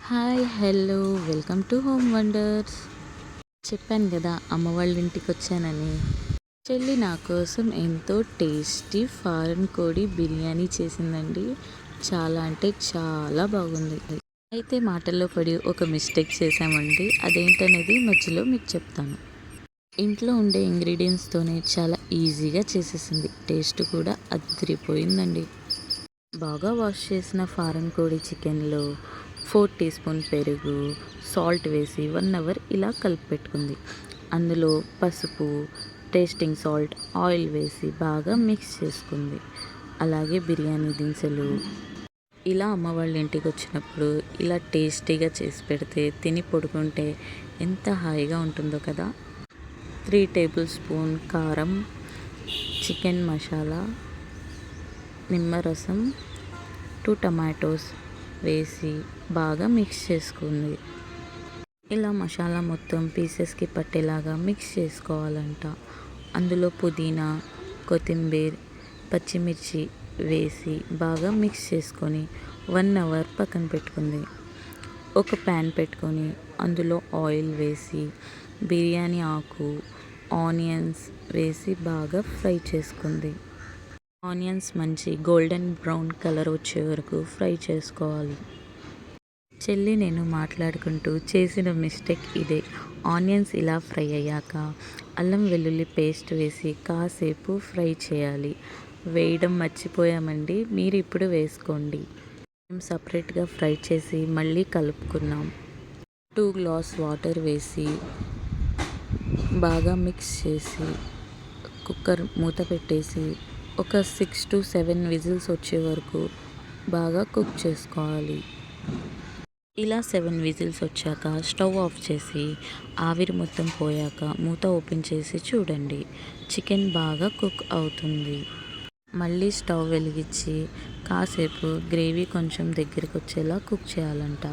Hi hello welcome to home wonders. చెప్పాను కదా అమ్మ వాళ్ళ ఇంటికి వచ్చానని. చెల్లి నా కోసం ఎంతో టేస్టీ ఫారెన్ కోడి బిర్యానీ చేసిందండి. చాలా అంటే చాలా బాగుంది. అయితే మాటల్లో పడి ఒక మిస్టేక్ చేశామండి. అదేంటనేది మధ్యలో మీకు చెప్తాను. ఇంట్లో ఉండే ఇంగ్రీడియంట్స్తోనే చాలా ఈజీగా చేసేసింది. టేస్ట్ కూడా అదిరిపోయిందండి. బాగా వాష్ చేసిన ఫారెన్ కోడి చికెన్లో 4 టీ స్పూన్ పెరుగు, సాల్ట్ వేసి 1 అవర్ ఇలా కలిపి పెట్టుకుంది. అందులో పసుపు, టేస్టింగ్ సాల్ట్, ఆయిల్ వేసి బాగా మిక్స్ చేసుకుంది. అలాగే బిర్యానీ దినుసులు. ఇలా అమ్మ వాళ్ళ ఇంటికి వచ్చినప్పుడు ఇలా టేస్టీగా చేసి పెడితే తిని పడుకుంటే ఎంత హాయిగా ఉంటుందో కదా. 3 టేబుల్ స్పూన్ కారం, చికెన్ మసాలా, నిమ్మరసం, 2 టమాటోస్ వేసి బాగా మిక్స్ చేసుకుంది. ఇలా మసాలా మొత్తం పీసెస్కి పట్టేలాగా మిక్స్ చేసుకోవాలంట. అందులో పుదీనా, కొత్తిమీర, పచ్చిమిర్చి వేసి బాగా మిక్స్ చేసుకొని 1 అవర్ పక్కన పెట్టుకుంది. ఒక ప్యాన్ పెట్టుకొని అందులో ఆయిల్ వేసి బిర్యానీ ఆకు, ఆనియన్స్ వేసి బాగా ఫ్రై చేసుకుంది. ఆనియన్స్ మంచి గోల్డెన్ బ్రౌన్ కలర్ వచ్చే వరకు ఫ్రై చేసుకోవాలి. చెల్లి నేను మాట్లాడుకుంటూ చేసిన మిస్టేక్ ఇదే. ఆనియన్స్ ఇలా ఫ్రై అయ్యాక అల్లం వెల్లుల్లి పేస్ట్ వేసి కాసేపు ఫ్రై చేయాలి. వేయడం మర్చిపోయామండి, మీరు ఇప్పుడు వేసుకోండి. మేము సపరేట్గా ఫ్రై చేసి మళ్ళీ కలుపుకున్నాం. 2 గ్లాస్ వాటర్ వేసి బాగా మిక్స్ చేసి కుక్కర్ మూత పెట్టేసి ఒక 6 to 7 విజిల్స్ వచ్చే వరకు బాగా కుక్ చేసుకోవాలి. ఇలా 7 విజిల్స్ వచ్చాక స్టవ్ ఆఫ్ చేసి ఆవిరి మొత్తం పోయాక మూత ఓపెన్ చేసి చూడండి, చికెన్ బాగా కుక్ అవుతుంది. మళ్ళీ స్టవ్ వెలిగించి కాసేపు గ్రేవీ కొంచెం దగ్గరికి వచ్చేలా కుక్ చేయాలంట.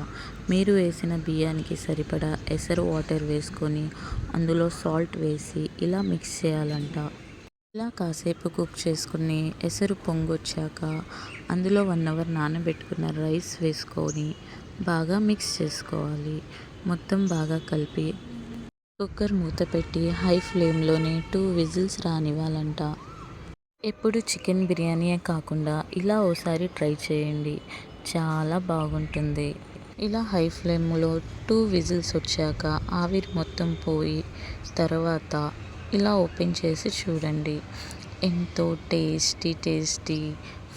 మీరు వేసిన బియ్యానికి సరిపడా ఎసరు వాటర్ వేసుకొని అందులో సాల్ట్ వేసి ఇలా మిక్స్ చేయాలంట. ఇలా కాసేపు కుక్ చేసుకుని ఎసరు పొంగొచ్చాక అందులో 1 అవర్ నానబెట్టుకున్న రైస్ వేసుకొని బాగా మిక్స్ చేసుకోవాలి. మొత్తం బాగా కలిపి కుక్కర్ మూత పెట్టి హై ఫ్లేమ్లోనే 2 విజిల్స్ రానివ్వాలంట. ఎప్పుడు చికెన్ బిర్యానీయే కాకుండా ఇలా ఓసారి ట్రై చేయండి, చాలా బాగుంటుంది. ఇలా హై ఫ్లేమ్లో 2 విజిల్స్ వచ్చాక ఆవిరి మొత్తం పోయి తర్వాత ఇలా ఓపెన్ చేసి చూడండి, ఎంతో టేస్టీ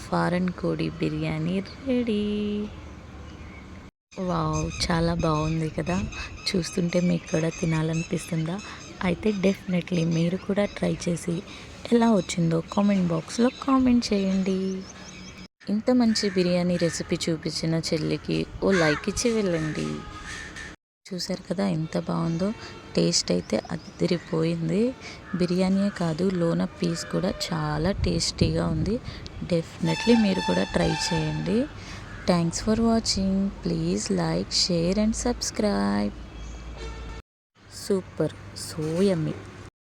ఫారెన్ కోడి బిర్యానీ రెడీ. వావ్, చాలా బాగుంది కదా. చూస్తుంటే మీకు కూడా తినాలనిపిస్తుందా? అయితే డెఫినెట్లీ మీరు కూడా ట్రై చేసి ఎలా వచ్చిందో కామెంట్ బాక్స్లో కామెంట్ చేయండి. ఇంత మంచి బిర్యానీ రెసిపీ చూపించిన చెల్లికి ఓ లైక్ ఇచ్చి వెళ్ళండి. చూసారు కదా ఎంత బాగుందో. టేస్ట్ అయితే అదిరిపోయింది. బిర్యానీయే కాదు, లోన పీస్ కూడా చాలా టేస్టీగా ఉంది. డెఫినెట్లీ మీరు కూడా ట్రై చేయండి. Thanks for watching. Please like, share and subscribe. Super, so yummy.